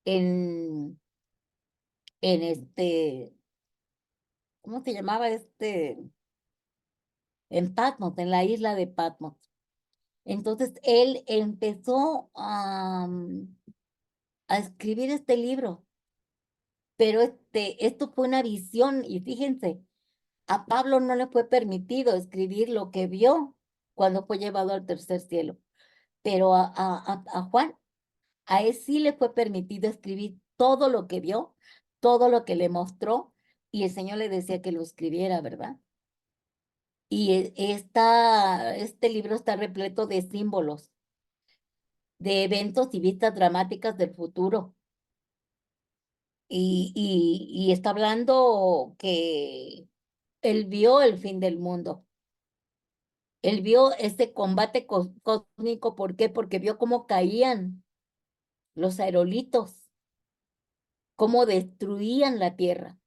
en, en ¿cómo se llamaba En Patmos, en la isla de Patmos. Entonces él empezó a escribir este libro, pero esto fue una visión y fíjense, a Pablo no le fue permitido escribir lo que vio cuando fue llevado al tercer cielo, pero a Juan, a él sí le fue permitido escribir todo lo que vio, todo lo que le mostró, y el Señor le decía que lo escribiera, ¿verdad? Y este libro está repleto de símbolos, de eventos y vistas dramáticas del futuro. Y está hablando que él vio el fin del mundo. Él vio este combate cósmico, ¿por qué? Porque vio cómo caían los aerolitos, cómo destruían la tierra.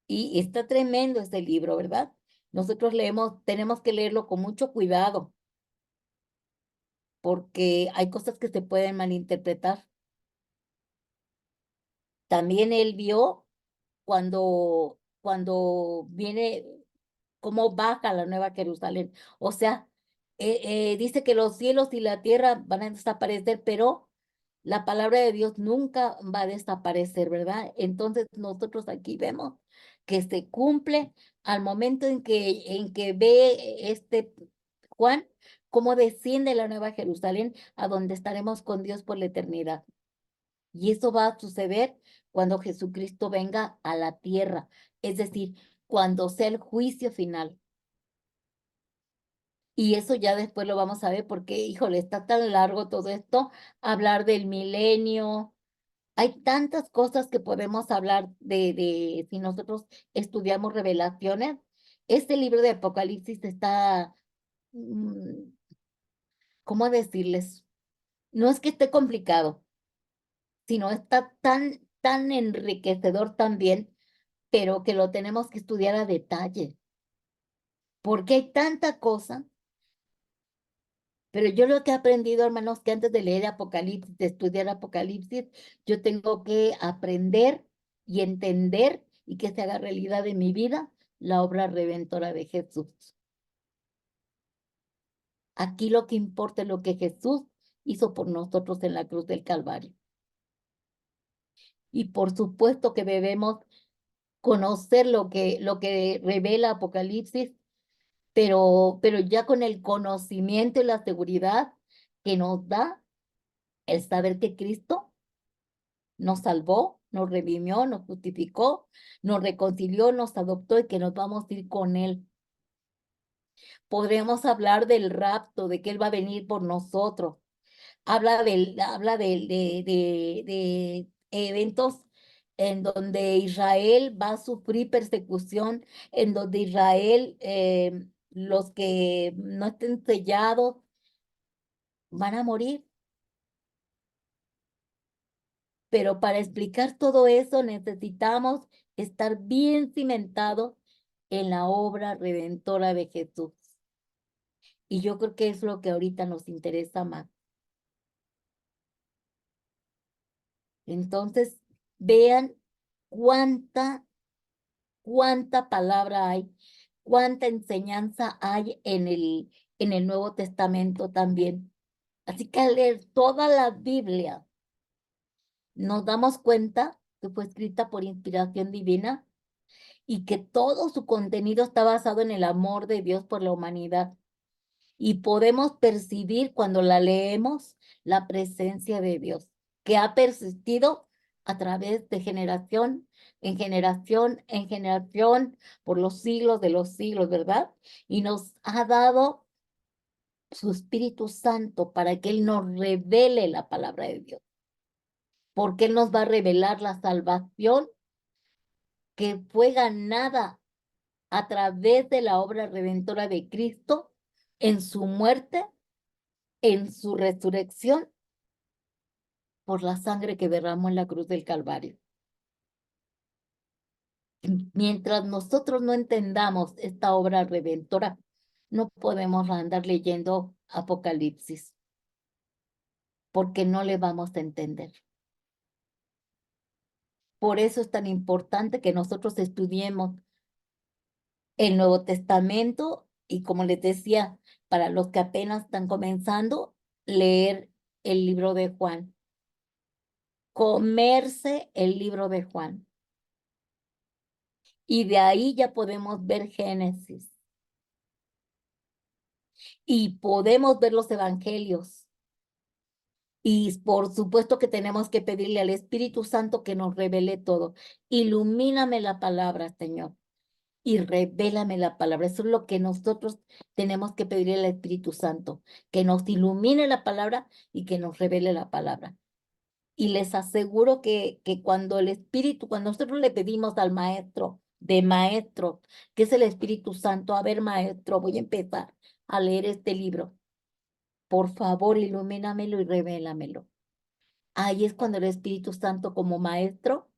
Y está tremendo este libro, ¿verdad? Nosotros tenemos que leerlo con mucho cuidado, porque hay cosas que se pueden malinterpretar. También él vio cuando viene, cómo baja la Nueva Jerusalén. O sea, dice que los cielos y la tierra van a desaparecer, pero la palabra de Dios nunca va a desaparecer, ¿verdad? Entonces nosotros aquí vemos que se cumple al momento en que ve Juan cómo desciende la Nueva Jerusalén a donde estaremos con Dios por la eternidad. Y eso va a suceder cuando Jesucristo venga a la tierra, es decir, cuando sea el juicio final. Y eso ya después lo vamos a ver porque, híjole, está tan largo todo esto, hablar del milenio. Hay tantas cosas que podemos hablar si nosotros estudiamos revelaciones. Este libro de Apocalipsis está, mm, ¿cómo decirles? No es que esté complicado, sino está tan enriquecedor también, pero que lo tenemos que estudiar a detalle, porque hay tanta cosa. Pero yo lo que he aprendido, hermanos, que antes de leer Apocalipsis, de estudiar Apocalipsis, yo tengo que aprender y entender y que se haga realidad en mi vida la obra redentora de Jesús. Aquí lo que importa es lo que Jesús hizo por nosotros en la cruz del Calvario. Y por supuesto que debemos conocer lo que revela Apocalipsis, pero ya con el conocimiento y la seguridad que nos da el saber que Cristo nos salvó, nos redimió, nos justificó, nos reconcilió, nos adoptó y que nos vamos a ir con Él. Podremos hablar del rapto, de que Él va a venir por nosotros. Habla de eventos en donde Israel va a sufrir persecución, en donde Israel, los que no estén sellados, van a morir. Pero para explicar todo eso necesitamos estar bien cimentados en la obra redentora de Jesús. Y yo creo que es lo que ahorita nos interesa más. Entonces, vean cuánta palabra hay, cuánta enseñanza hay en el Nuevo Testamento también. Así que al leer toda la Biblia, nos damos cuenta que fue escrita por inspiración divina y que todo su contenido está basado en el amor de Dios por la humanidad. Y podemos percibir cuando la leemos la presencia de Dios, que ha persistido a través de generación en generación en generación por los siglos de los siglos, ¿verdad? Y nos ha dado su Espíritu Santo para que Él nos revele la palabra de Dios, porque Él nos va a revelar la salvación que fue ganada a través de la obra redentora de Cristo en su muerte, en su resurrección, por la sangre que derramó en la cruz del Calvario. Mientras nosotros no entendamos esta obra redentora, no podemos andar leyendo Apocalipsis, porque no le vamos a entender. Por eso es tan importante que nosotros estudiemos el Nuevo Testamento y, como les decía, para los que apenas están comenzando, leer el libro de Juan, comerse el libro de Juan. Y de ahí ya podemos ver Génesis. Y podemos ver los evangelios. Y por supuesto que tenemos que pedirle al Espíritu Santo que nos revele todo. Ilumíname la palabra, Señor, y revélame la palabra. Eso es lo que nosotros tenemos que pedirle al Espíritu Santo, que nos ilumine la palabra y que nos revele la palabra. Y les aseguro que cuando cuando nosotros le pedimos al maestro de maestro, que es el Espíritu Santo, a ver, maestro, voy a empezar a leer este libro. Por favor, ilumínamelo y revélamelo. Ahí es cuando el Espíritu Santo, como maestro,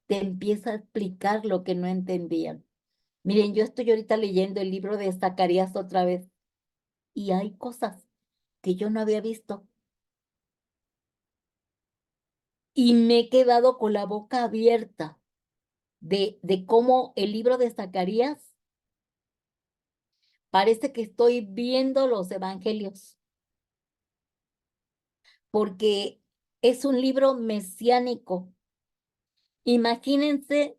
te empieza a explicar lo que no entendían. Miren, yo estoy ahorita leyendo el libro de Zacarías otra vez y hay cosas que yo no había visto y me he quedado con la boca abierta de cómo el libro de Zacarías parece que estoy viendo los evangelios, porque es un libro mesiánico. Imagínense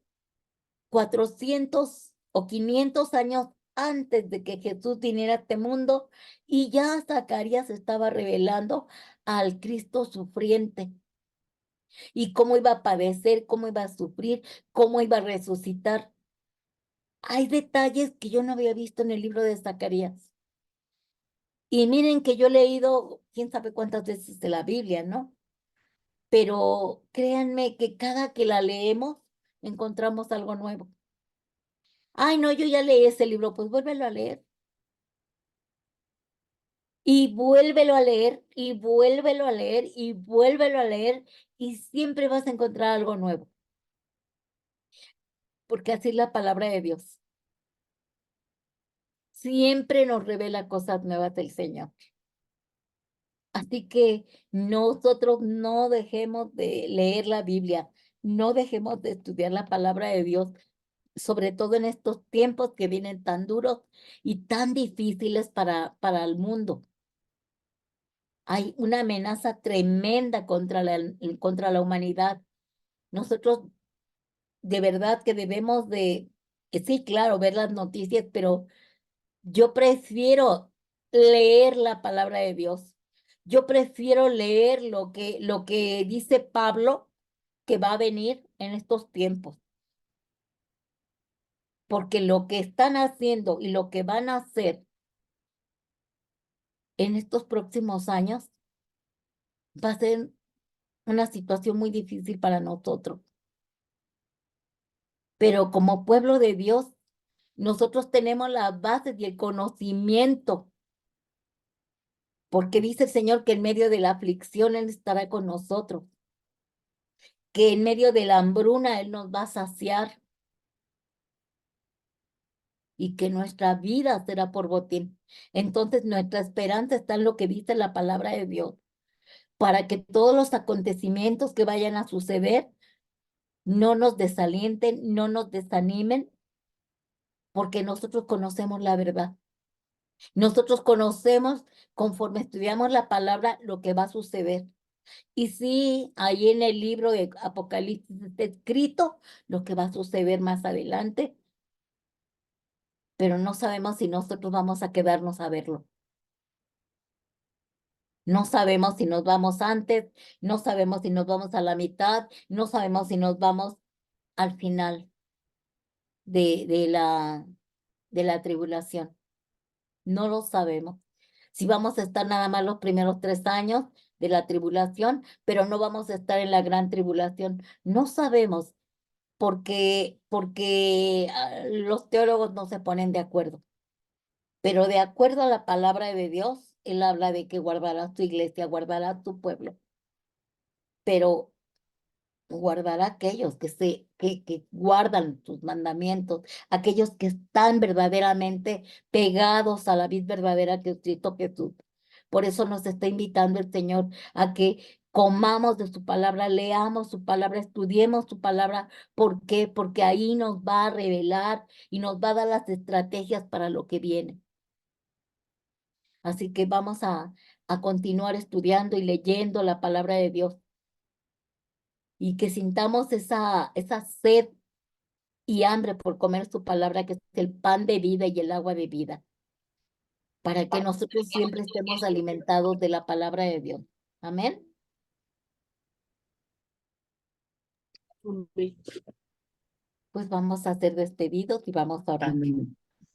400 o 500 años antes de que Jesús viniera a este mundo y ya Zacarías estaba revelando al Cristo sufriente y cómo iba a padecer, cómo iba a sufrir, cómo iba a resucitar. Hay detalles que yo no había visto en el libro de Zacarías. Y miren que yo he leído quién sabe cuántas veces de la Biblia, ¿no? Pero créanme que cada que la leemos encontramos algo nuevo. Ay, no, yo ya leí ese libro, pues vuélvelo a leer. Y vuélvelo a leer, y vuélvelo a leer, y vuélvelo a leer, y siempre vas a encontrar algo nuevo. Porque así es la palabra de Dios. Siempre nos revela cosas nuevas del Señor. Así que nosotros no dejemos de leer la Biblia, no dejemos de estudiar la palabra de Dios, sobre todo en estos tiempos que vienen tan duros y tan difíciles para el mundo. Hay una amenaza tremenda contra la humanidad. Nosotros de verdad que debemos que sí, claro, ver las noticias, pero yo prefiero leer la palabra de Dios. Yo prefiero leer lo que dice Pablo que va a venir en estos tiempos, porque lo que están haciendo y lo que van a hacer en estos próximos años va a ser una situación muy difícil para nosotros. Pero como pueblo de Dios, nosotros tenemos las bases y el conocimiento, porque dice el Señor que en medio de la aflicción Él estará con nosotros, que en medio de la hambruna Él nos va a saciar y que nuestra vida será por botín. Entonces nuestra esperanza está en lo que dice la palabra de Dios, para que todos los acontecimientos que vayan a suceder no nos desalienten, no nos desanimen, porque nosotros conocemos la verdad. Nosotros conocemos, conforme estudiamos la palabra, lo que va a suceder. Y sí, ahí en el libro de Apocalipsis está escrito lo que va a suceder más adelante, pero no sabemos si nosotros vamos a quedarnos a verlo. No sabemos si nos vamos antes, no sabemos si nos vamos a la mitad, no sabemos si nos vamos al final de, de la, de la tribulación. No lo sabemos. Si vamos a estar nada más los primeros 3 años de la tribulación, pero no vamos a estar en la gran tribulación. No sabemos porque los teólogos no se ponen de acuerdo. Pero de acuerdo a la palabra de Dios, Él habla de que guardará tu iglesia, guardará tu pueblo. Pero guardará a aquellos que guardan tus mandamientos, aquellos que están verdaderamente pegados a la vid verdadera que es Cristo Jesús. Por eso nos está invitando el Señor a que comamos de su palabra, leamos su palabra, estudiemos su palabra. ¿Por qué? Porque ahí nos va a revelar y nos va a dar las estrategias para lo que viene. Así que vamos a continuar estudiando y leyendo la palabra de Dios y que sintamos esa sed y hambre por comer su palabra, que es el pan de vida y el agua de vida, para que nosotros siempre estemos alimentados de la palabra de Dios. Amén. Pues vamos a ser despedidos y vamos a orar. Amén.